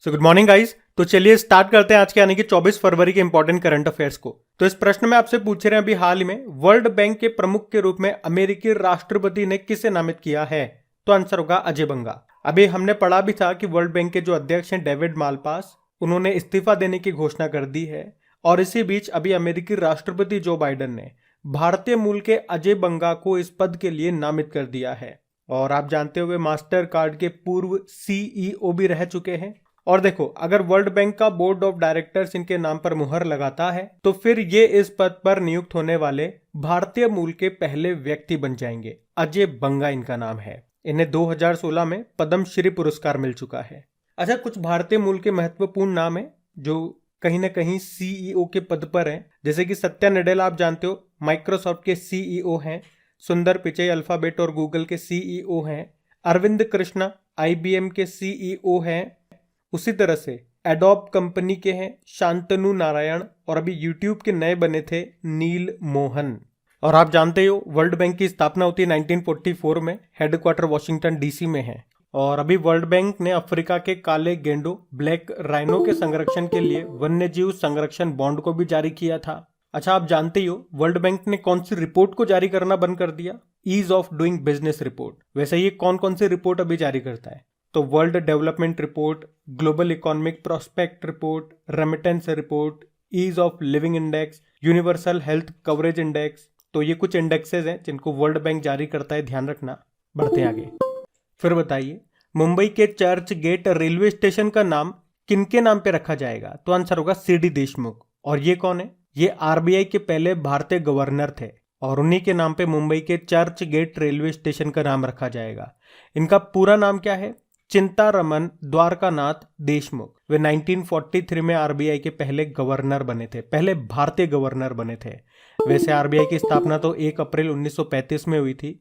So good morning guys. तो चलिए start करते हैं आज के यानी कि 24 फरवरी के इंपॉर्टेंट करंट अफेयर्स को। तो इस प्रश्न में आपसे पूछ रहे हैं अभी हाल ही में वर्ल्ड बैंक के प्रमुख के रूप में अमेरिकी राष्ट्रपति ने किसे नामित किया है? तो आंसर होगा अजय बंगा। अभी हमने पढ़ा भी था कि वर्ल्ड बैंक के जो अध्यक्ष हैं डेविड मालपास, उन्होंने इस्तीफा देने की घोषणा कर दी है। और इसी बीच अभी अमेरिकी राष्ट्रपति जो बाइडेन ने भारतीय मूल के अजय बंगा को इस पद के लिए नामित कर दिया है। और आप जानते हुए मास्टर कार्ड के पूर्व सीईओ भी रह चुके हैं। और देखो, अगर वर्ल्ड बैंक का बोर्ड ऑफ डायरेक्टर्स इनके नाम पर मुहर लगाता है तो फिर ये इस पद पर नियुक्त होने वाले भारतीय मूल के पहले व्यक्ति बन जाएंगे। अजय बंगा इनका नाम है। इन्हें 2016 में पद्मश्री पुरस्कार मिल चुका है। अच्छा, कुछ भारतीय मूल के महत्वपूर्ण नाम है जो कहीं ना कहीं सीईओ के पद पर हैं, जैसे कि सत्या नडेला आप जानते हो माइक्रोसॉफ्ट के सीईओ हैं, सुंदर पिचई अल्फाबेट और गूगल के सीईओ हैं, अरविंद कृष्णा आईबीएम के सीईओ हैं, उसी तरह से एडोब कंपनी के हैं शांतनु नारायण, और अभी यूट्यूब के नए बने थे नील मोहन। और आप जानते हो वर्ल्ड बैंक की स्थापना होती है 1944 में, हेडक्वार्टर वॉशिंगटन डीसी में है। और अभी वर्ल्ड बैंक ने अफ्रीका के काले गेंडों ब्लैक राइनो के संरक्षण के लिए वन्यजीव संरक्षण बॉन्ड को भी जारी किया था। अच्छा, आप जानते हो वर्ल्ड बैंक ने कौन सी रिपोर्ट को जारी करना बंद कर दिया? Ease of doing business report. वैसे ये कौन कौन सी रिपोर्ट अभी जारी करता है? तो world development report, global economic prospect report, remittance report, ease of living index, universal health coverage index. तो ये कुछ इंडेक्सेस हैं जिनको वर्ल्ड बैंक जारी करता है, ध्यान रखना। बढ़ते हैं आगे। फिर बताइए, मुंबई के चर्च गेट रेलवे स्टेशन का नाम किनके नाम पे रखा जाएगा? तो आंसर होगा सीडी देशमुख। और ये कौन है? ये आरबीआई के पहले भारतीय गवर्नर थे और उन्हीं के नाम पे मुंबई के चर्च गेट रेलवे स्टेशन का नाम रखा जाएगा। इनका पूरा नाम क्या है? चिंतारमन द्वारकानाथ देशमुख। वे 1943 में आरबीआई के पहले गवर्नर बने थे, पहले भारतीय गवर्नर बने थे। वैसे आरबीआई की स्थापना तो 1 अप्रैल 1935 में हुई थी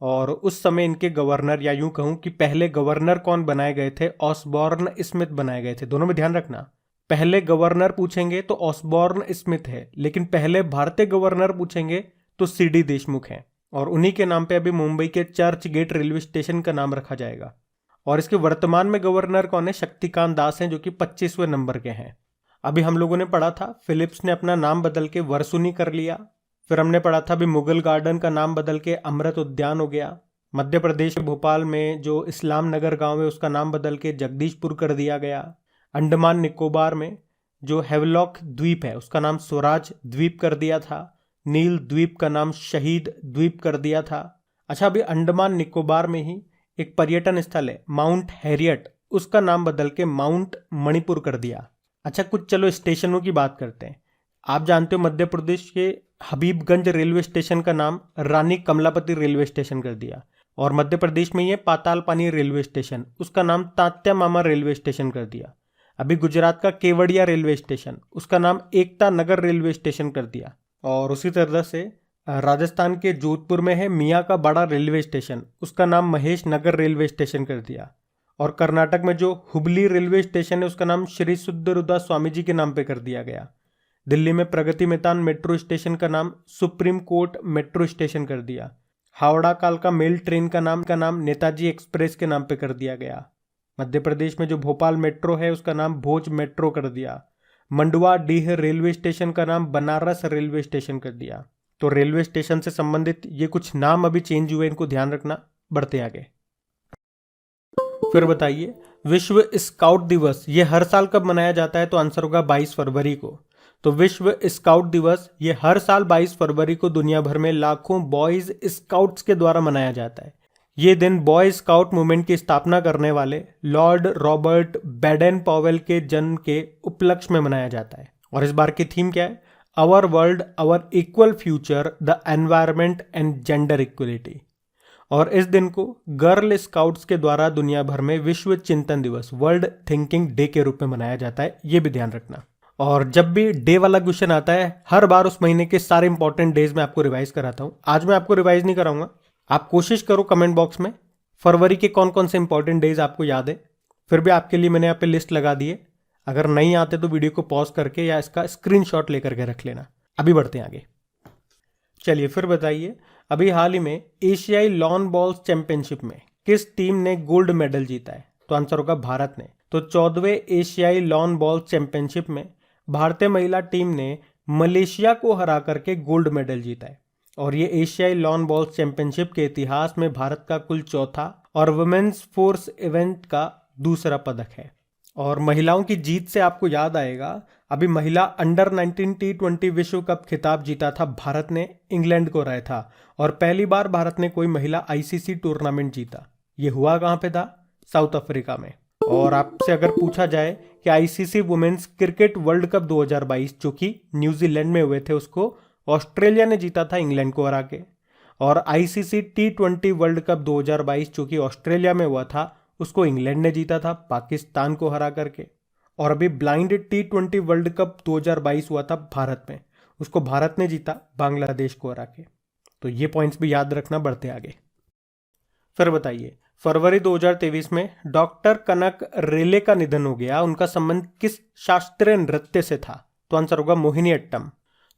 और उस समय इनके गवर्नर, या यूं कहूं कि पहले गवर्नर कौन बनाए गए थे? ऑसबॉर्न स्मिथ बनाए गए थे। दोनों में ध्यान रखना, पहले गवर्नर पूछेंगे तो ऑसबॉर्न स्मिथ है, लेकिन पहले भारतीय गवर्नर पूछेंगे तो सीडी देशमुख है। और उन्हीं के नाम पे अभी मुंबई के चर्च गेट रेलवे स्टेशन का नाम रखा जाएगा। और इसके वर्तमान में गवर्नर कौन है? शक्तिकांत दास हैं, जो कि 25वें नंबर के हैं। अभी हम लोगों ने पढ़ा था फिलिप्स ने अपना नाम बदल के वर्सुनी कर लिया। फिर हमने पढ़ा था अभी मुगल गार्डन का नाम बदल के अमृत उद्यान हो गया। मध्य प्रदेश के भोपाल में जो इस्लाम नगर गांव है उसका नाम बदल के जगदीशपुर कर दिया गया। अंडमान निकोबार में जो हेवलॉक द्वीप है उसका नाम स्वराज द्वीप कर दिया था। नील द्वीप का नाम शहीद द्वीप कर दिया था। अच्छा, अभी अंडमान निकोबार में ही एक पर्यटन स्थल है माउंट हैरियट, उसका नाम बदल के माउंट मणिपुर कर दिया। अच्छा, कुछ चलो स्टेशनों की बात करते हैं। आप जानते हो मध्य प्रदेश के हबीबगंज रेलवे स्टेशन का नाम रानी कमलापति रेलवे स्टेशन कर दिया। और मध्य प्रदेश में ये पाताल पानी रेलवे स्टेशन, उसका नाम तात्या मामा रेलवे स्टेशन कर दिया। अभी गुजरात का केवड़िया रेलवे स्टेशन, उसका नाम एकता नगर रेलवे स्टेशन कर दिया। और उसी तरह से राजस्थान के जोधपुर में है मियाँ का बड़ा रेलवे स्टेशन, उसका नाम महेश नगर रेलवे स्टेशन कर दिया। और कर्नाटक में जो हुबली रेलवे स्टेशन है उसका नाम श्री सुद्धरुदा स्वामी जी के नाम पे कर दिया गया। दिल्ली में प्रगति मैदान मेट्रो स्टेशन का नाम सुप्रीम कोर्ट मेट्रो स्टेशन कर दिया। हावड़ा कालका मेल ट्रेन का नाम नेताजी एक्सप्रेस के नाम पे कर दिया गया। मध्य प्रदेश में जो भोपाल मेट्रो है उसका नाम भोज मेट्रो कर दिया। मंडवा डीह रेलवे स्टेशन का नाम बनारस रेलवे स्टेशन कर दिया। तो रेलवे स्टेशन से संबंधित ये कुछ नाम अभी चेंज हुए, इनको ध्यान रखना। बढ़ते आगे। फिर बताइए, विश्व स्काउट दिवस ये हर साल कब मनाया जाता है? तो आंसर होगा 22 फरवरी को। तो विश्व स्काउट दिवस ये हर साल 22 फरवरी को दुनिया भर में लाखों बॉयज स्काउट्स के द्वारा मनाया जाता है। ये दिन बॉय स्काउट मूवमेंट की स्थापना करने वाले लॉर्ड रॉबर्ट बैडन पॉवेल के जन्म के उपलक्ष्य में मनाया जाता है। और इस बार की थीम क्या है? Our world our equal future, the environment and gender equality. और इस दिन को गर्ल स्काउट्स के द्वारा दुनिया भर में विश्व चिंतन दिवस, वर्ल्ड थिंकिंग डे के रूप में मनाया जाता है। ये भी ध्यान रखना। और जब भी डे वाला क्वेश्चन आता है हर बार उस महीने के सारे इंपॉर्टेंट डेज में आपको रिवाइज कराता हूं। आज मैं आपको रिवाइज नहीं कराऊंगा, आप कोशिश करो कमेंट बॉक्स में फरवरी के कौन कौन से इंपॉर्टेंट डेज आपको याद है। फिर भी आपके लिए मैंने यहाँ पे लिस्ट लगा दी है, अगर नहीं आते तो वीडियो को पॉज करके या इसका स्क्रीनशॉट लेकर के रख लेना। अभी बढ़ते हैं आगे। चलिए फिर बताइए, अभी हाल ही में एशियाई लॉन बॉल्स चैंपियनशिप में किस टीम ने गोल्ड मेडल जीता है? तो आंसर होगा भारत ने। तो 14वें एशियाई लॉन बॉल चैंपियनशिप में भारतीय महिला टीम ने मलेशिया को हरा करके गोल्ड मेडल जीता है और ये एशियाई लॉन बॉल चैंपियनशिप के इतिहास में भारत का कुल चौथा और वुमेन्स फोर्स इवेंट का दूसरा पदक है। और महिलाओं की जीत से आपको याद आएगा, अभी महिला अंडर 19 T20 विश्व कप खिताब जीता था भारत ने, इंग्लैंड को हराया था और पहली बार भारत ने कोई महिला आईसीसी टूर्नामेंट जीता। ये हुआ कहाँ पे था? साउथ अफ्रीका में। और आपसे अगर पूछा जाए कि ICC women's cricket world cup 2022 जो कि न्यूजीलैंड में हुए थे, उसको ऑस्ट्रेलिया ने जीता था इंग्लैंड को हरा के। और आईसीसी T20 वर्ल्ड कप 2022 जो कि ऑस्ट्रेलिया में हुआ था, उसको इंग्लैंड ने जीता था पाकिस्तान को हरा करके। और अभी ब्लाइंड T20 वर्ल्ड कप 2022 हुआ था भारत में, उसको भारत ने जीता बांग्लादेश को हरा के। तो ये पॉइंट्स भी याद रखना बढ़ते आगे। फिर बताइए, फरवरी 2023 में डॉक्टर कनक रेले का निधन हो गया, उनका संबंध किस शास्त्रीय नृत्य से था? तो आंसर होगा मोहिनीअट्टम।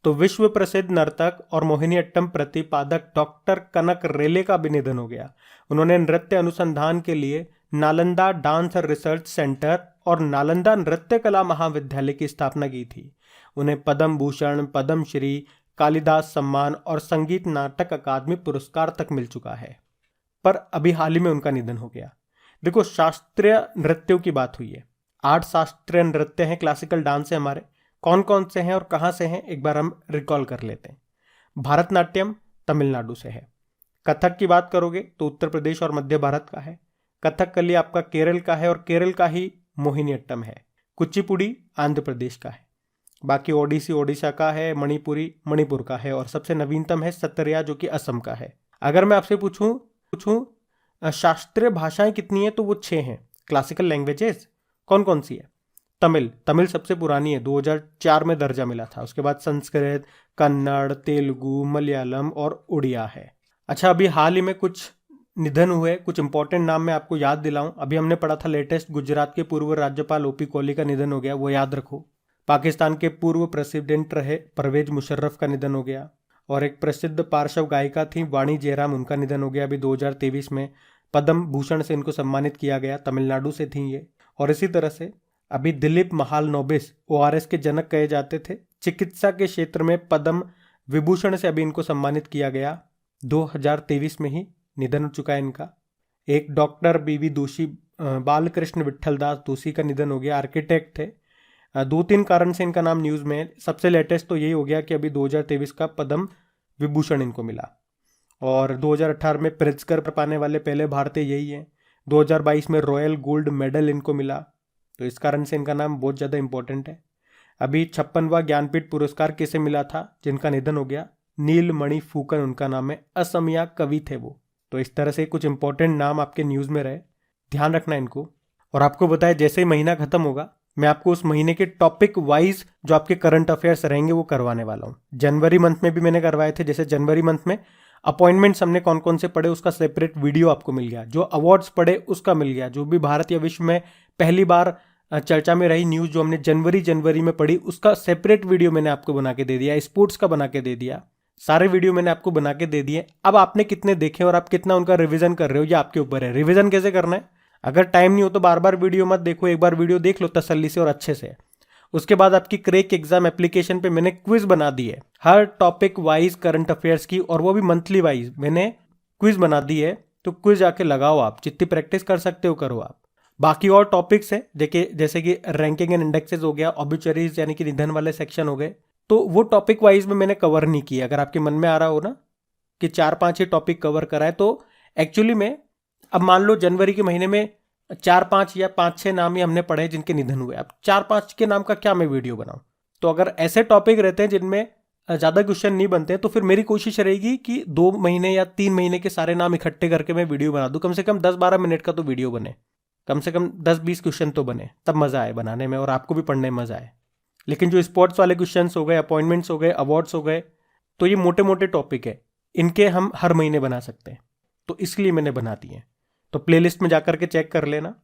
तो विश्व प्रसिद्ध नर्तक और मोहिनीअट्टम प्रतिपादक डॉक्टर कनक रेले का भी निधन हो गया। उन्होंने नृत्य अनुसंधान के लिए नालंदा डांस रिसर्च सेंटर और नालंदा नृत्य कला महाविद्यालय की स्थापना की थी। उन्हें पद्म भूषण, पद्मश्री, कालिदास सम्मान और संगीत नाटक अकादमी पुरस्कार तक मिल चुका है, पर अभी हाल ही में उनका निधन हो गया। देखो, शास्त्रीय नृत्यों की बात हुई है, 8 शास्त्रीय नृत्य हैं, क्लासिकल डांस है हमारे। कौन कौन से हैं और कहाँ से हैं, एक बार हम रिकॉल कर लेते हैं। भरतनाट्यम तमिलनाडु से है। कथक की बात करोगे तो उत्तर प्रदेश और मध्य भारत का है। कथकली आपका केरल का है और केरल का ही मोहिनीअट्टम है। कुचिपुड़ी आंध्र प्रदेश का है। बाकी ओडिसी ओडिशा का है, मणिपुरी मणिपुर का है और सबसे नवीनतम है सतरिया जो कि असम का है। अगर मैं आपसे पूछूं शास्त्रीय भाषाएं कितनी है, तो वो 6 हैं। क्लासिकल लैंग्वेजेस कौन कौन सी है? तमिल सबसे पुरानी है, 2004 में दर्जा मिला था। उसके बाद संस्कृत, कन्नड़, तेलुगु, मलयालम और उड़िया है। अच्छा, अभी हाल ही में कुछ निधन हुए, कुछ इंपॉर्टेंट नाम मैं आपको याद दिलाऊं। अभी हमने पढ़ा था लेटेस्ट, गुजरात के पूर्व राज्यपाल ओपी कोहली का निधन हो गया, वो याद रखो। पाकिस्तान के पूर्व प्रेसिडेंट रहे परवेज मुशर्रफ का निधन हो गया। और एक प्रसिद्ध पार्श्व गायिका थी वाणी जयराम, उनका निधन हो गया अभी 2023 में। पद्म भूषण से इनको सम्मानित किया गया, तमिलनाडु से थी ये। और इसी तरह से अभी दिलीप महालनोबिस ओआरएस के जनक कहे जाते थे, चिकित्सा के क्षेत्र में पद्म विभूषण से अभी इनको सम्मानित किया गया। 2023 में ही निधन हो चुका है इनका। एक डॉक्टर बीवी दोषी, बालकृष्ण विट्ठल दास दोषी का निधन हो गया, आर्किटेक्ट थे। 2-3 कारण से इनका नाम न्यूज़ में है। सबसे लेटेस्ट तो यही हो गया कि अभी 2023 का पद्म विभूषण इनको मिला। और 2018 में प्रित्जकर पाने वाले पहले भारतीय यही हैं। 2022 में रॉयल गोल्ड मेडल इनको मिला, तो इस कारण से इनका नाम बहुत ज़्यादा इंपॉर्टेंट है। अभी 56वां ज्ञानपीठ पुरस्कार किसे मिला था जिनका निधन हो गया? नीलमणि फूकन उनका नाम है, असमिया कवि थे वो। तो इस तरह से कुछ इंपॉर्टेंट नाम आपके न्यूज़ में रहे, ध्यान रखना इनको। और आपको बताया, जैसे ही महीना खत्म होगा मैं आपको उस महीने के टॉपिक वाइज जो आपके करंट अफेयर्स रहेंगे वो करवाने वाला हूँ। जनवरी मंथ में भी मैंने करवाए थे, जैसे जनवरी मंथ में अपॉइंटमेंट्स हमने कौन कौन से पढ़े उसका सेपरेट वीडियो आपको मिल गया, जो अवार्ड्स पढ़े उसका मिल गया, जो भी भारत या विश्व में पहली बार चर्चा में रही न्यूज़ जो हमने जनवरी में पढ़ी उसका सेपरेट वीडियो मैंने आपको बना के दे दिया, स्पोर्ट्स का बना के दे दिया, सारे वीडियो मैंने आपको बना के दे दिए। अब आपने कितने देखे और आप कितना उनका रिवीजन कर रहे हो ये आपके ऊपर है। रिवीजन कैसे करना है? अगर टाइम नहीं हो तो बार बार वीडियो मत देखो, एक बार वीडियो देख लो तसल्ली से और अच्छे से। उसके बाद आपकी क्रैक एग्जाम एप्लीकेशन पे मैंने क्विज बना दी है हर टॉपिक वाइज करंट अफेयर्स की, और वो भी मंथली वाइज मैंने क्विज बना दी है। तो क्विज आके लगाओ, आप जितनी प्रैक्टिस कर सकते हो करो आप। बाकी और टॉपिक्स है जैसे कि रैंकिंग एंड इंडेक्सेस हो गया, ऑब्ituaries यानी कि निधन वाले सेक्शन हो गए, तो वो टॉपिक वाइज में मैंने कवर नहीं किया। अगर आपके मन में आ रहा हो ना कि 4-5 ही टॉपिक कवर कराए, तो एक्चुअली में अब मान लो जनवरी के महीने में 4-5 या 5-6 नाम ही हमने पढ़े जिनके निधन हुए। अब 4-5 के नाम का क्या मैं वीडियो बनाऊं? तो अगर ऐसे टॉपिक रहते हैं जिनमें ज़्यादा क्वेश्चन नहीं बनते, तो फिर मेरी कोशिश रहेगी कि 2 महीने या 3 महीने के सारे नाम इकट्ठे करके मैं वीडियो बना दूं। कम से कम 10-12 मिनट का तो वीडियो बने, कम से कम 10-20 क्वेश्चन तो बने, तब मज़ा आए बनाने में और आपको भी पढ़ने में मज़ा आए। लेकिन जो स्पोर्ट्स वाले क्वेश्चंस हो गए, अपॉइंटमेंट्स हो गए, अवार्ड्स हो गए, तो ये मोटे मोटे टॉपिक है, इनके हम हर महीने बना सकते हैं, तो इसलिए मैंने बना दिए। तो प्लेलिस्ट में जाकर के चेक कर लेना।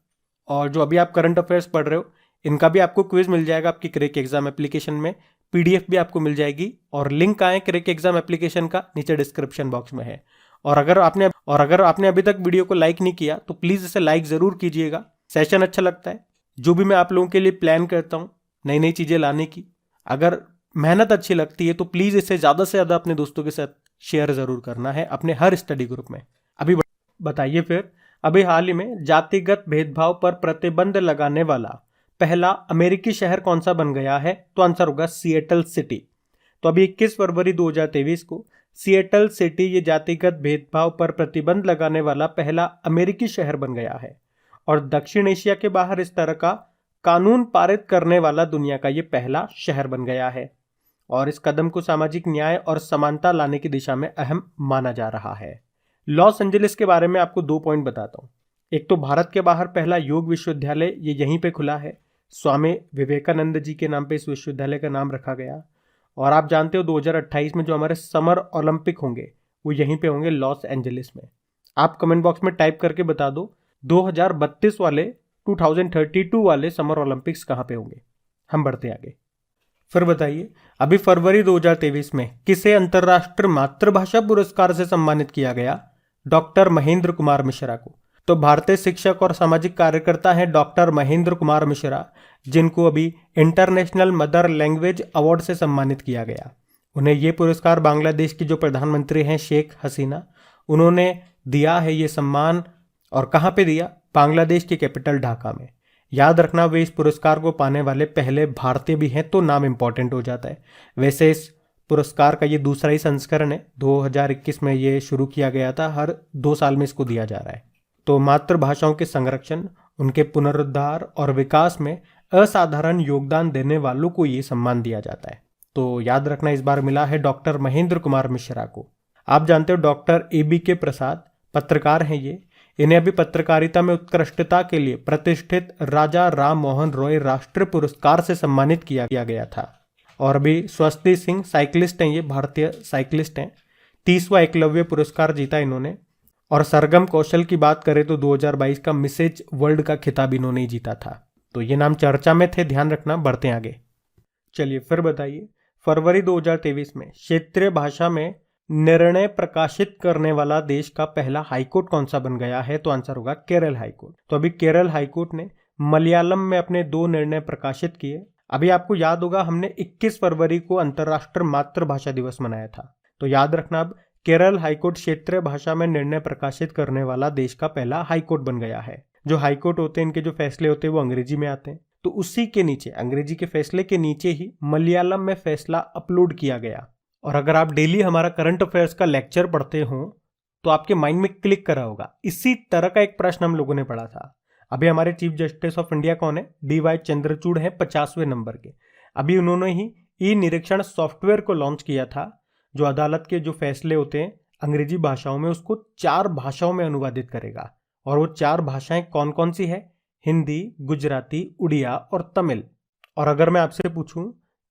और जो अभी आप करंट अफेयर्स पढ़ रहे हो इनका भी आपको क्विज मिल जाएगा आपकी क्रैक एग्जाम एप्लीकेशन में, PDF भी आपको मिल जाएगी, और लिंक आए क्रैक एग्जाम एप्लीकेशन का नीचे डिस्क्रिप्शन बॉक्स में है। और अगर आपने अभी तक वीडियो को लाइक नहीं किया तो प्लीज़ इसे लाइक ज़रूर कीजिएगा। सेशन अच्छा लगता है, जो भी मैं आप लोगों के लिए प्लान करता हूँ नई नई चीज़ें लाने की, अगर मेहनत अच्छी लगती है तो प्लीज़ इसे ज़्यादा से ज़्यादा अपने दोस्तों के साथ शेयर ज़रूर करना है अपने हर स्टडी ग्रुप में। अभी बताइए फिर, अभी हाल ही में जातिगत भेदभाव पर प्रतिबंध लगाने वाला पहला अमेरिकी शहर कौन सा बन गया है? तो आंसर होगा सिएटल सिटी। तो अभी 21 फरवरी 2023 को सिएटल सिटी ये जातिगत भेदभाव पर प्रतिबंध लगाने वाला पहला अमेरिकी शहर बन गया है और दक्षिण एशिया के बाहर इस तरह का कानून पारित करने वाला दुनिया का ये पहला शहर बन गया है और इस कदम को सामाजिक न्याय और समानता लाने की दिशा में अहम माना जा रहा है। लॉस एंजलिस के बारे में आपको 2 पॉइंट बताता हूँ। एक तो भारत के बाहर पहला योग विश्वविद्यालय ये यहीं पे खुला है, स्वामी विवेकानंद जी के नाम पे इस विश्वविद्यालय का नाम रखा गया। और आप जानते हो 2028 में जो हमारे समर ओलंपिक होंगे वो यहीं पे होंगे लॉस एंजलिस में। आप कमेंट बॉक्स में टाइप करके बता दो 2032 वाले 2032 वाले समर ओलंपिक्स कहाँ पे होंगे। हम बढ़ते आगे। फिर बताइए, अभी फरवरी 2023 में किसे अंतर्राष्ट्रीय मातृभाषा पुरस्कार से सम्मानित किया गया? डॉक्टर महेंद्र कुमार मिश्रा को। तो भारतीय शिक्षक और सामाजिक कार्यकर्ता हैं डॉक्टर महेंद्र कुमार मिश्रा, जिनको अभी इंटरनेशनल मदर लैंग्वेज अवार्ड से सम्मानित किया गया। उन्हें ये पुरस्कार बांग्लादेश की जो प्रधानमंत्री हैं शेख हसीना, उन्होंने दिया है ये सम्मान। और कहाँ पे दिया? बांग्लादेश की कैपिटल ढाका में। याद रखना, वे इस पुरस्कार को पाने वाले पहले भारतीय भी हैं, तो नाम इंपॉर्टेंट हो जाता है। वैसे इस पुरस्कार का ये दूसरा ही संस्करण है, 2021 में ये शुरू किया गया था, हर 2 साल में इसको दिया जा रहा है। तो मातृभाषाओं के संरक्षण, उनके पुनरुद्धार और विकास में असाधारण योगदान देने वालों को ये सम्मान दिया जाता है। तो याद रखना, इस बार मिला है डॉक्टर महेंद्र कुमार मिश्रा को। आप जानते हो डॉक्टर ABK प्रसाद पत्रकार हैं ये, इन्हें अभी पत्रकारिता में उत्कृष्टता के लिए प्रतिष्ठित राजा राम मोहन रॉय राष्ट्रीय पुरस्कार से सम्मानित किया गया था। और अभी स्वस्ति सिंह साइकिलिस्ट हैं, ये भारतीय साइकिलिस्ट हैं, 30वां एकलव्य पुरस्कार जीता इन्होंने। और सरगम कौशल की बात करें तो 2022 का मिसेज वर्ल्ड का खिताब इन्होंने जीता था। तो ये नाम चर्चा में थे, ध्यान रखना। बढ़ते हैं आगे। चलिए फिर बताइए, फरवरी 2023 में क्षेत्रीय भाषा में निर्णय प्रकाशित करने वाला देश का पहला हाईकोर्ट कौन सा बन गया है? तो आंसर होगा केरल हाईकोर्ट। तो अभी केरल हाईकोर्ट ने मलयालम में अपने 2 निर्णय प्रकाशित किए। अभी आपको याद होगा हमने 21 फरवरी को अंतर्राष्ट्रीय मातृभाषा दिवस मनाया था। तो याद रखना, अब केरल हाईकोर्ट क्षेत्रीय भाषा में निर्णय प्रकाशित करने वाला देश का पहला हाईकोर्ट बन गया है। जो हाईकोर्ट होते हैं, इनके जो फैसले होते हैं वो अंग्रेजी में आते हैं, तो उसी के नीचे, अंग्रेजी के फैसले के नीचे ही मलयालम में फैसला अपलोड किया गया। और अगर आप डेली हमारा करंट अफेयर्स का लेक्चर पढ़ते हो तो आपके माइंड में क्लिक करा होगा, इसी तरह का एक प्रश्न हम लोगों ने पढ़ा था। अभी हमारे चीफ जस्टिस ऑफ इंडिया कौन है? DY चंद्रचूड़ है, 50वें नंबर के। अभी उन्होंने ही ई-निरीक्षण सॉफ्टवेयर को लॉन्च किया था, जो अदालत के जो फैसले होते हैं अंग्रेजी भाषाओं में उसको 4 भाषाओं में अनुवादित करेगा। और वो 4 भाषाएं कौन कौन सी है? हिंदी, गुजराती, उड़िया और तमिल। और अगर मैं आपसे पूछूं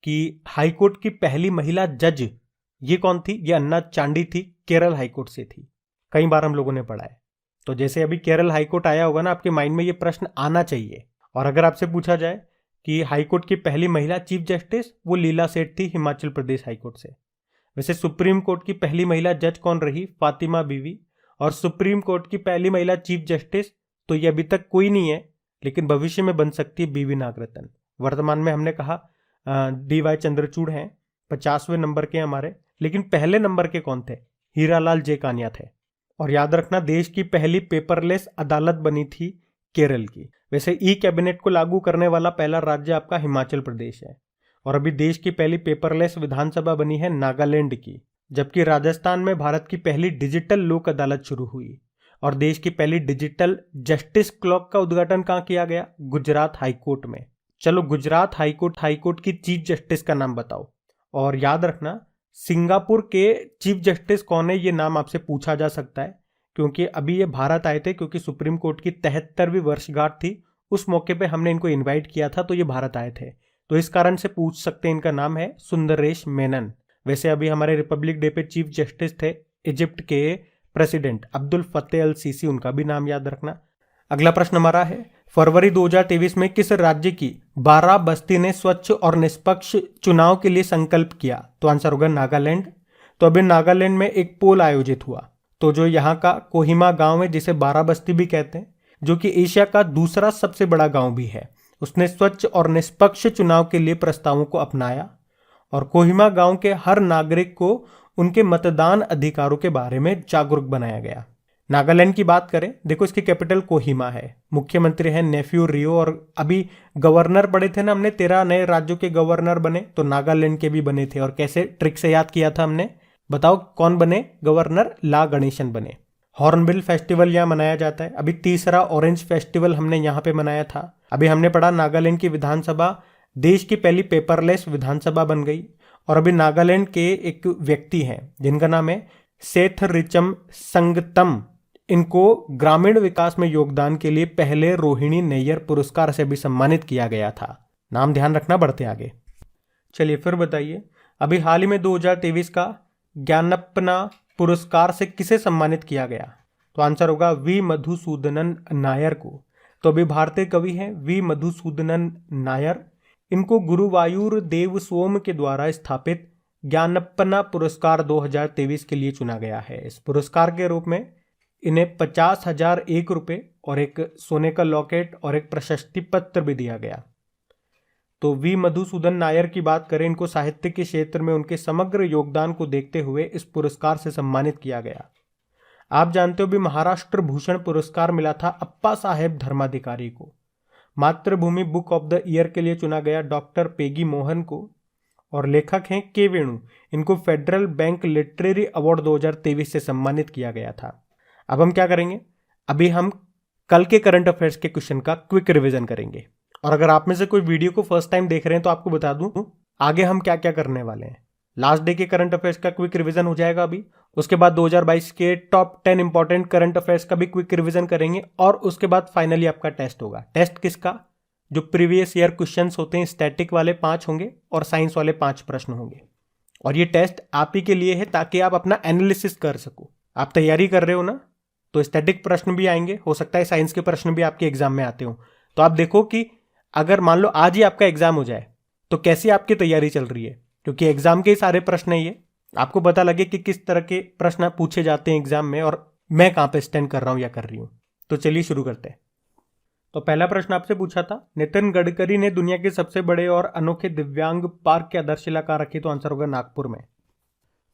कि हाईकोर्ट की पहली महिला जज ये कौन थी? ये अन्ना चांडी थी, केरल हाईकोर्ट से थी। कई बार हम लोगों ने पढ़ा है। तो जैसे अभी केरल हाईकोर्ट आया होगा ना, आपके माइंड में ये प्रश्न आना चाहिए। और अगर आपसे पूछा जाए कि हाईकोर्ट की पहली महिला चीफ जस्टिस, वो लीला सेठ थी, हिमाचल प्रदेश हाईकोर्ट से। वैसे सुप्रीम कोर्ट की पहली महिला जज कौन रही? फातिमा बीवी। और सुप्रीम कोर्ट की पहली महिला चीफ जस्टिस तो ये अभी तक कोई नहीं है, लेकिन भविष्य में बन सकती है BV नागरत्न। वर्तमान में हमने कहा DY चंद्रचूड़ हैं, 50वें नंबर के हमारे, लेकिन पहले नंबर के कौन थे? हीरालाल जे कानिया थे। और याद रखना, देश की पहली पेपरलेस अदालत बनी थी केरल की। वैसे कैबिनेट को लागू करने वाला पहला राज्य आपका हिमाचल प्रदेश है। और अभी देश की पहली पेपरलेस विधानसभा बनी है नागालैंड की। जबकि राजस्थान में भारत की पहली डिजिटल लोक अदालत शुरू हुई। और देश की पहली डिजिटल जस्टिस क्लॉक का उद्घाटन कहाँ किया गया? गुजरात हाईकोर्ट में। चलो, गुजरात हाईकोर्ट की चीफ जस्टिस का नाम बताओ। और याद रखना, सिंगापुर के चीफ जस्टिस कौन है, ये नाम आपसे पूछा जा सकता है, क्योंकि अभी ये भारत आए थे, क्योंकि सुप्रीम कोर्ट की 73वीं वर्षगांठ थी। उस मौके पे हमने इनको इनवाइट किया था, तो ये भारत आए थे, तो इस कारण से पूछ सकते हैं। इनका नाम है सुंदरेश मेनन। वैसे अभी हमारे रिपब्लिक डे पे चीफ जस्टिस थे इजिप्ट के प्रेसिडेंट अब्दुल फतेह अल सीसी, उनका भी नाम याद रखना। अगला प्रश्न हमारा है, फरवरी 2023 में किस राज्य की 12 बस्ती ने स्वच्छ और निष्पक्ष चुनाव के लिए संकल्प किया? तो आंसर होगा नागालैंड। तो अभी नागालैंड में एक पोल आयोजित हुआ, तो जो यहाँ का कोहिमा गांव है, जिसे 12 बस्ती भी कहते हैं, जो कि एशिया का दूसरा सबसे बड़ा गांव भी है, उसने स्वच्छ और निष्पक्ष चुनाव के लिए प्रस्तावों को अपनाया और कोहिमा गांव के हर नागरिक को उनके मतदान अधिकारों के बारे में जागरूक बनाया गया। नागालैंड की बात करें, देखो इसकी कैपिटल कोहिमा है, मुख्यमंत्री है नेफ्यू रियो, और अभी गवर्नर पढ़े थे ना हमने, 13 नए राज्यों के गवर्नर बने, तो नागालैंड के भी बने थे। और कैसे ट्रिक से याद किया था हमने, बताओ कौन बने गवर्नर? ला गणेशन बने। हॉर्नबिल फेस्टिवल यहाँ मनाया जाता है। अभी तीसरा ऑरेंज फेस्टिवल हमने यहाँ पे मनाया था। अभी हमने पढ़ा नागालैंड की विधानसभा देश की पहली पेपरलेस विधानसभा बन गई। और अभी नागालैंड के एक व्यक्ति हैं जिनका नाम है सेथरिचम संगतम, इनको ग्रामीण विकास में योगदान के लिए पहले रोहिणी नैयर पुरस्कार से भी सम्मानित किया गया था। नाम ध्यान रखना, बढ़ते आगे। चलिए फिर बताइए, अभी हाल ही में 2023 का ज्ञानप्पना पुरस्कार से किसे सम्मानित किया गया? तो आंसर होगा वी मधुसूदनन नायर को। तो अभी भारतीय कवि हैं वी मधुसूदनन नायर, इनको गुरुवायूर देवस्वोम के द्वारा स्थापित ज्ञानप्पना पुरस्कार 2023 के लिए चुना गया है। इस पुरस्कार के रूप में इन्हें 50,001 रुपये और एक सोने का लॉकेट और एक प्रशस्ति पत्र भी दिया गया। तो वी मधुसूदन नायर की बात करें, इनको साहित्य के क्षेत्र में उनके समग्र योगदान को देखते हुए इस पुरस्कार से सम्मानित किया गया। आप जानते हो भी महाराष्ट्र भूषण पुरस्कार मिला था अप्पा साहेब धर्माधिकारी को। मातृभूमि बुक ऑफ द ईयर के लिए चुना गया डॉक्टर पेगी मोहन को। और लेखक हैं के वेणु, इनको फेडरल बैंक लिटरेरी अवार्ड 2023 से सम्मानित किया गया था। अब हम क्या करेंगे, अभी हम कल के करंट अफेयर्स के क्वेश्चन का क्विक रिवीजन करेंगे। और अगर आप में से कोई वीडियो को फर्स्ट टाइम देख रहे हैं तो आपको बता दूं आगे हम क्या क्या करने वाले हैं। लास्ट डे के करंट अफेयर्स का क्विक रिवीजन हो जाएगा अभी, उसके बाद 2022 के टॉप 10 इंपॉर्टेंट करंट अफेयर्स का भी क्विक रिवीजन करेंगे, और उसके बाद फाइनली आपका टेस्ट होगा। टेस्ट किसका? जो प्रीवियस ईयर क्वेश्चंस होते हैं, स्टैटिक वाले 5 होंगे और साइंस वाले 5 प्रश्न होंगे। और ये टेस्ट आप ही के लिए है ताकि आप अपना एनालिसिस कर सको। आप तैयारी कर रहे हो ना, तो स्टैटिक प्रश्न भी आएंगे, हो सकता है साइंस के प्रश्न भी आपके एग्जाम में आते हो। तो आप देखो कि अगर मान लो आज ही आपका एग्जाम हो जाए तो कैसी आपकी तैयारी चल रही है, क्योंकि एग्जाम के ही सारे प्रश्न है ये, आपको पता लगे कि किस तरह के प्रश्न पूछे जाते हैं एग्जाम में और मैं कहां पे स्टैंड कर रहा हूं या कर रही हूं। तो चलिए शुरू करते हैं। तो पहला प्रश्न आपसे पूछा था, नितिन गडकरी ने दुनिया के सबसे बड़े और अनोखे दिव्यांग पार्क की आधारशिला कहां रखी? तो आंसर होगा नागपुर में।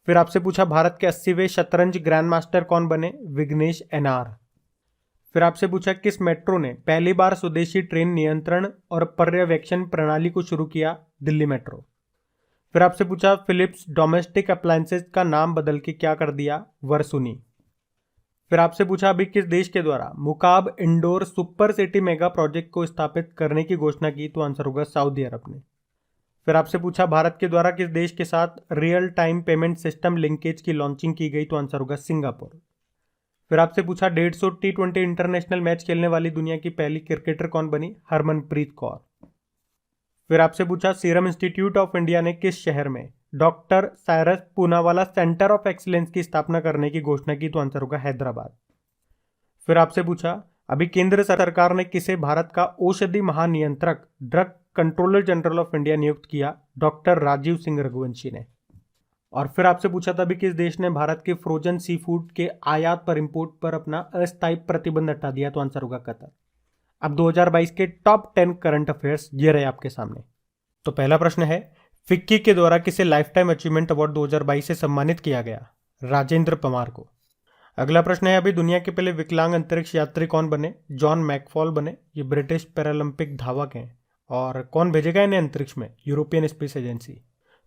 फिर आपसे पूछा, भारत के 80वें शतरंज ग्रैंड मास्टर कौन बने? विघ्नेश एनआर। फिर आपसे पूछा, किस मेट्रो ने पहली बार स्वदेशी ट्रेन नियंत्रण और पर्यवेक्षण प्रणाली को शुरू किया? दिल्ली मेट्रो। फिर आपसे पूछा, फिलिप्स डोमेस्टिक अप्लायंसेज का नाम बदल के क्या कर दिया? वर्सुनी। फिर आपसे पूछा, अभी किस देश के द्वारा मुकाब Indore super city mega project को स्थापित करने की घोषणा की? तो आंसर होगा सऊदी अरब ने। फिर आपसे पूछा, भारत के द्वारा किस देश के साथ real time payment system linkage की लॉन्चिंग की गई? तो आंसर होगा सिंगापुर। फिर आपसे पूछा, 150 T20 इंटरनेशनल मैच खेलने वाली दुनिया की पहली क्रिकेटर कौन बनी? हरमनप्रीत कौर। फिर आपसे पूछा, सीरम इंस्टीट्यूट ऑफ इंडिया ने किस शहर में doctor Cyrus Poonawalla centre of excellence की स्थापना करने की घोषणा की? तो आंसर होगा हैदराबाद। फिर आपसे पूछा, अभी केंद्र सरकार ने किसे भारत का औषधि महानियंत्रक drug controller general of India नियुक्त किया? डॉक्टर राजीव सिंह रघुवंशी ने। और फिर आपसे पूछा था, अभी किस देश ने भारत के फ्रोजन सी फूड के आयात पर इंपोर्ट पर अपना अस्थायी प्रतिबंध हटा दिया? तो आंसर होगा कतर। अब 2022 के टॉप 10 करंट अफेयर्स ये रहे आपके सामने। तो पहला प्रश्न है, फिक्की के द्वारा किसे लाइफ टाइम अचीवमेंट अवार्ड 2022 से सम्मानित किया गया? राजेंद्र पवार को। अगला प्रश्न है, अभी दुनिया के पहले विकलांग अंतरिक्ष यात्री कौन बने? जॉन मैकफॉल बने। ये ब्रिटिश पैरालंपिक धावक हैं। और कौन भेजेगा इन्हें अंतरिक्ष में? European space agency.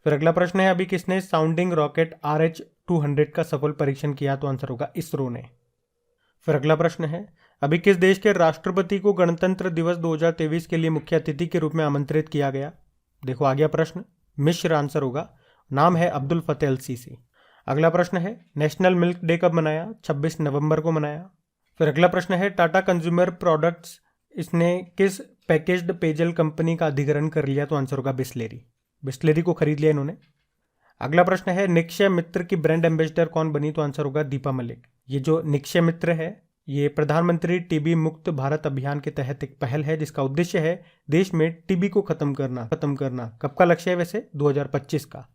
फिर अगला प्रश्न है, अभी किसने साउंडिंग रॉकेट RH-200 का सफल परीक्षण किया? तो आंसर होगा इसरो ने। फिर अगला प्रश्न है, अभी किस देश के राष्ट्रपति को गणतंत्र दिवस 2023 के लिए मुख्य अतिथि के रूप में आमंत्रित किया गया? देखो आ गया प्रश्न, मिश्र आंसर होगा। नाम है अब्दुल फतेह अल सीसी। अगला प्रश्न है, नेशनल मिल्क डे कब मनाया? 26 नवंबर को मनाया। फिर अगला प्रश्न है, टाटा कंज्यूमर प्रोडक्ट्स इसने किस पैकेज्ड पेयजल कंपनी का अधिग्रहण कर लिया? तो आंसर होगा बिस्लेरी। बिस्लेरी को खरीद लिया इन्होंने। अगला प्रश्न है, निक्षय मित्र की ब्रांड एम्बेसडर कौन बनी? तो आंसर होगा दीपा मलिक। ये जो निक्षय मित्र है ये प्रधानमंत्री टीबी मुक्त भारत अभियान के तहत एक पहल है जिसका उद्देश्य है देश में टीबी को खत्म करना। कब का लक्ष्य है वैसे? 2025 का।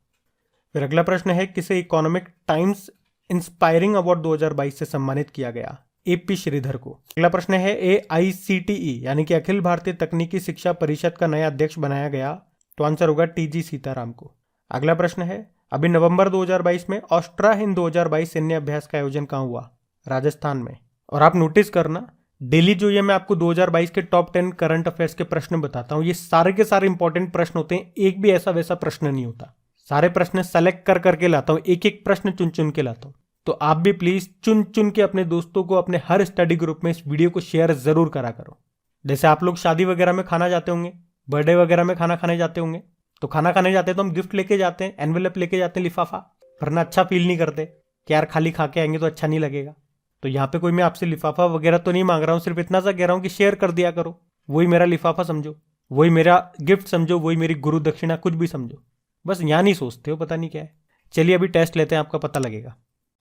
फिर अगला प्रश्न है, किसे इकोनॉमिक टाइम्स इंस्पायरिंग अवार्ड 2022 से सम्मानित किया गया? AP श्रीधर को। अगला प्रश्न है AICTE यानी कि अखिल भारतीय तकनीकी शिक्षा परिषद का नया अध्यक्ष बनाया गया, तो आंसर होगा TG सीताराम को। अगला प्रश्न है अभी नवंबर 2022 में ऑस्ट्रा हिंद 2022 सैन्य अभ्यास का आयोजन कहाँ हुआ? राजस्थान में। और आप नोटिस करना डेली जो ये मैं आपको 2022 के टॉप 10 करंट अफेयर्स के प्रश्न बताता हूँ, ये सारे के सारे इंपॉर्टेंट प्रश्न होते हैं, एक भी ऐसा वैसा प्रश्न नहीं होता। सारे प्रश्न सेलेक्ट कर करके लाता हूँ, एक एक प्रश्न चुन चुन के लाता हूँ। तो आप भी प्लीज चुन चुन के अपने दोस्तों को अपने हर स्टडी ग्रुप में इस वीडियो को शेयर जरूर करा करो। जैसे आप लोग शादी वगैरह में खाना जाते होंगे, बर्थडे वगैरह में खाना खाने जाते होंगे, तो खाना खाने जाते हैं तो हम गिफ्ट लेके जाते हैं, एनवेलप लेके जाते हैं, लिफाफा, वरना अच्छा फील नहीं करते कि यार खाली खा के आएंगे तो अच्छा नहीं लगेगा। तो यहाँ पे कोई मैं आपसे लिफाफा वगैरह तो नहीं मांग रहा हूँ, सिर्फ इतना सा कह रहा हूँ कि शेयर कर दिया करो। वही मेरा लिफाफा समझो, वही मेरा गिफ्ट समझो, वही मेरी गुरु दक्षिणा, कुछ भी समझो। बस यहाँ नहीं सोचते हो, पता नहीं क्या है। चलिए अभी टेस्ट लेते हैं, आपका पता लगेगा।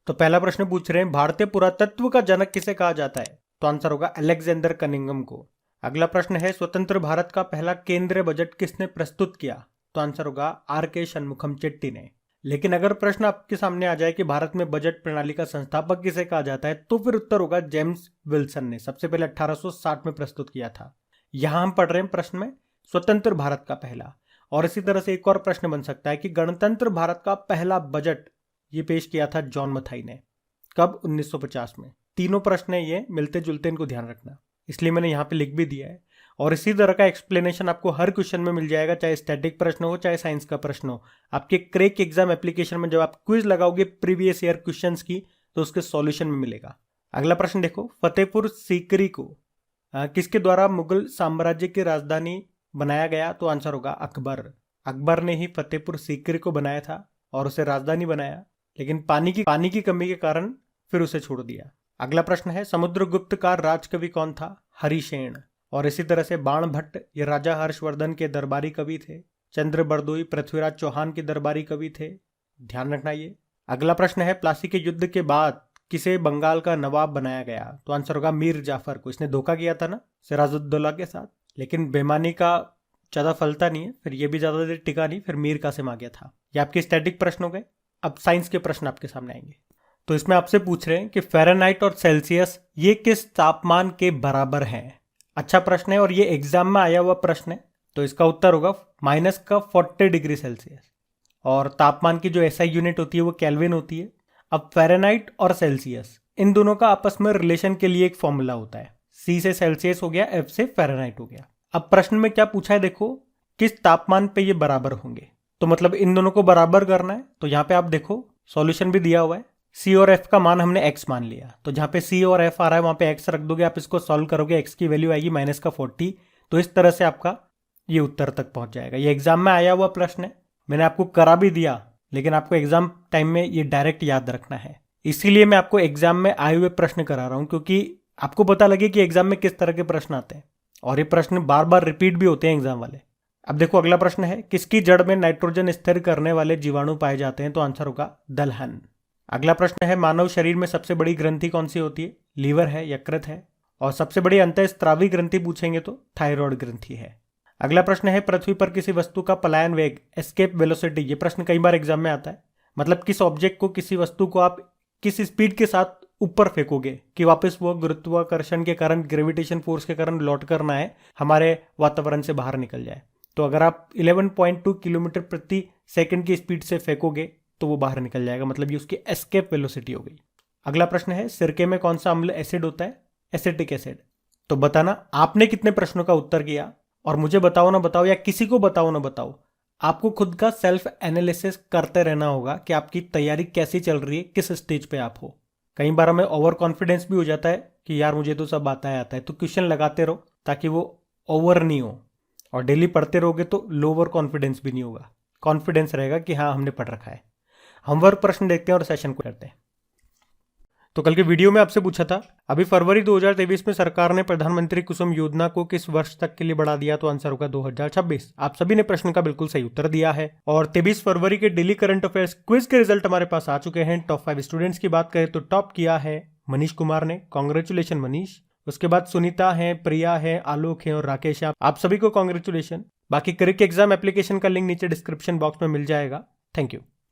तो पहला प्रश्न पूछ रहे हैं भारतीय पुरातत्व का जनक किसे कहा जाता है? तो आंसर होगा अलेक्जेंडर कनिंघम को। अगला प्रश्न है स्वतंत्र भारत का पहला केंद्रीय बजट किसने प्रस्तुत किया? तो आंसर होगा RK शनमुखम चेट्टी ने। लेकिन अगर प्रश्न आपके सामने आ जाए कि भारत में बजट प्रणाली का संस्थापक किसे कहा जाता है, तो फिर उत्तर होगा जेम्स विल्सन ने। सबसे पहले 1860 में प्रस्तुत किया था। यहां हम पढ़ रहे हैं प्रश्न में स्वतंत्र भारत का पहला। और इसी तरह से एक और प्रश्न बन सकता है कि गणतंत्र भारत का पहला बजट ये पेश किया था जॉन मथाई ने। कब? 1950 में। तीनों प्रश्न है ये मिलते जुलते, इनको ध्यान रखना, इसलिए मैंने यहाँ पे लिख भी दिया है। और इसी तरह का एक्सप्लेनेशन आपको हर क्वेश्चन में मिल जाएगा, चाहे स्टैटिक प्रश्न हो चाहे साइंस का प्रश्न हो। आपके क्रैक एग्जाम एप्लीकेशन में जब आप क्विज लगाओगे प्रीवियस ईयर क्वेश्चंस की, तो उसके सॉल्यूशन में मिलेगा। अगला प्रश्न देखो, फतेहपुर सीकरी को किसके द्वारा मुगल साम्राज्य की राजधानी बनाया गया? तो आंसर होगा अकबर। अकबर ने ही फतेहपुर सीकरी को बनाया था और उसे राजधानी बनाया, लेकिन पानी की कमी के कारण फिर उसे छोड़ दिया। अगला प्रश्न है समुद्रगुप्त का राजकवि कौन था? हरिशेन। और इसी तरह से बाण भट्ट ये राजा हर्षवर्धन के दरबारी कवि थे। चंद्र बरदोई पृथ्वीराज चौहान के दरबारी कवि थे, ध्यान रखना ये। अगला प्रश्न है प्लासी के युद्ध के बाद किसे बंगाल का नवाब बनाया गया? तो आंसर होगा मीर जाफर को। इसने धोखा किया था ना सिराजुद्दौला के साथ, लेकिन बेईमानी का ज्यादा फलता नहीं है, फिर ये भी ज्यादा देर टिका नहीं, फिर मीर कासिम आ गया था। ये आपके स्टैटिक प्रश्न हो गए। अब साइंस के प्रश्न आपके सामने आएंगे। तो इसमें आपसे पूछ रहे हैं कि फ़ारेनहाइट और सेल्सियस ये किस तापमान के बराबर हैं? अच्छा प्रश्न है और ये एग्जाम में आया हुआ प्रश्न है, तो इसका उत्तर होगा -40 डिग्री सेल्सियस। और तापमान की जो SI यूनिट होती है वो केल्विन होती है। अब फ़ारेनहाइट और सेल्सियस इन दोनों का आपस में रिलेशन के लिए एक फॉर्मूला होता है। C से सेल्सियस हो गया, F से फ़ारेनहाइट हो गया। अब प्रश्न में क्या पूछा है देखो, किस तापमान पे ये बराबर होंगे? तो मतलब इन दोनों को बराबर करना है। तो यहाँ पे आप देखो सॉल्यूशन भी दिया हुआ है। C और F का मान हमने x मान लिया, तो जहां पे C और F आ रहा है वहां पे x रख दोगे। आप इसको सॉल्व करोगे, x की वैल्यू आएगी -40। तो इस तरह से आपका ये उत्तर तक पहुंच जाएगा। ये एग्जाम में आया हुआ प्रश्न है, मैंने आपको करा भी दिया, लेकिन आपको एग्जाम टाइम में ये डायरेक्ट याद रखना है। इसीलिए मैं आपको एग्जाम में आए हुए प्रश्न करा रहा हूं, क्योंकि आपको पता लगे कि एग्जाम में किस तरह के प्रश्न आते हैं। और ये प्रश्न बार बार रिपीट भी होते हैं एग्जाम वाले। अब देखो अगला प्रश्न है किसकी जड़ में नाइट्रोजन स्थिर करने वाले जीवाणु पाए जाते हैं? तो आंसर होगा दलहन। अगला प्रश्न है मानव शरीर में सबसे बड़ी ग्रंथि कौन सी होती है? लीवर है, यकृत है। और सबसे बड़ी अंतःस्रावी ग्रंथि पूछेंगे तो थायराइड ग्रंथि है। अगला प्रश्न है पृथ्वी पर किसी वस्तु का पलायन वेग एस्केप वेलोसिटी, ये प्रश्न कई बार एग्जाम में आता है। मतलब किस ऑब्जेक्ट को, किसी वस्तु को आप किस स्पीड के साथ ऊपर फेंकोगे कि वापस वो गुरुत्वाकर्षण के कारण, ग्रेविटेशन फोर्स के कारण लौट कर ना है, हमारे वातावरण से बाहर निकल जाए। तो अगर आप 11.2 किलोमीटर प्रति सेकंड की स्पीड से फेंकोगे तो वो बाहर निकल जाएगा, मतलब ये उसकी एस्केप वेलोसिटी हो गई। अगला प्रश्न है सिरके में कौन सा अम्ल एसिड होता है? Acetic acid. तो बताना आपने कितने प्रश्नों का उत्तर किया, और मुझे बताओ ना बताओ या किसी को बताओ ना बताओ, आपको खुद का सेल्फ एनालिसिस करते रहना होगा कि आपकी तैयारी कैसी चल रही है, किस स्टेज पे आप हो। कई बार हमें ओवर कॉन्फिडेंस भी हो जाता है कि यार मुझे तो सब आता है। तो क्वेश्चन लगाते रहो ताकि वो ओवर नहीं हो, और डेली पढ़ते रहोगे तो लोअर कॉन्फिडेंस भी नहीं होगा, कॉन्फिडेंस रहेगा कि हाँ हमने पढ़ रखा है। होमवर्क प्रश्न देखते हैं और सेशन को करते हैं। तो कल के वीडियो में आपसे पूछा था अभी फरवरी 2023 में सरकार ने प्रधानमंत्री कुसुम योजना को किस वर्ष तक के लिए बढ़ा दिया? तो आंसर होगा 2026। आप सभी ने प्रश्न का बिल्कुल सही उत्तर दिया है। और 23 फरवरी के डेली करंट अफेयर्स क्विज के रिजल्ट हमारे पास आ चुके हैं। टॉप 5 स्टूडेंट्स की बात करें तो टॉप किया है मनीष कुमार ने, कॉन्ग्रेचुलेशन मनीष। उसके बाद सुनीता है, प्रिया है, आलोक है और राकेश है। आप सभी को कॉन्ग्रेचुलेशन। बाकी क्रिक एग्जाम एप्लीकेशन का लिंक नीचे डिस्क्रिप्शन बॉक्स में मिल जाएगा। Thank you.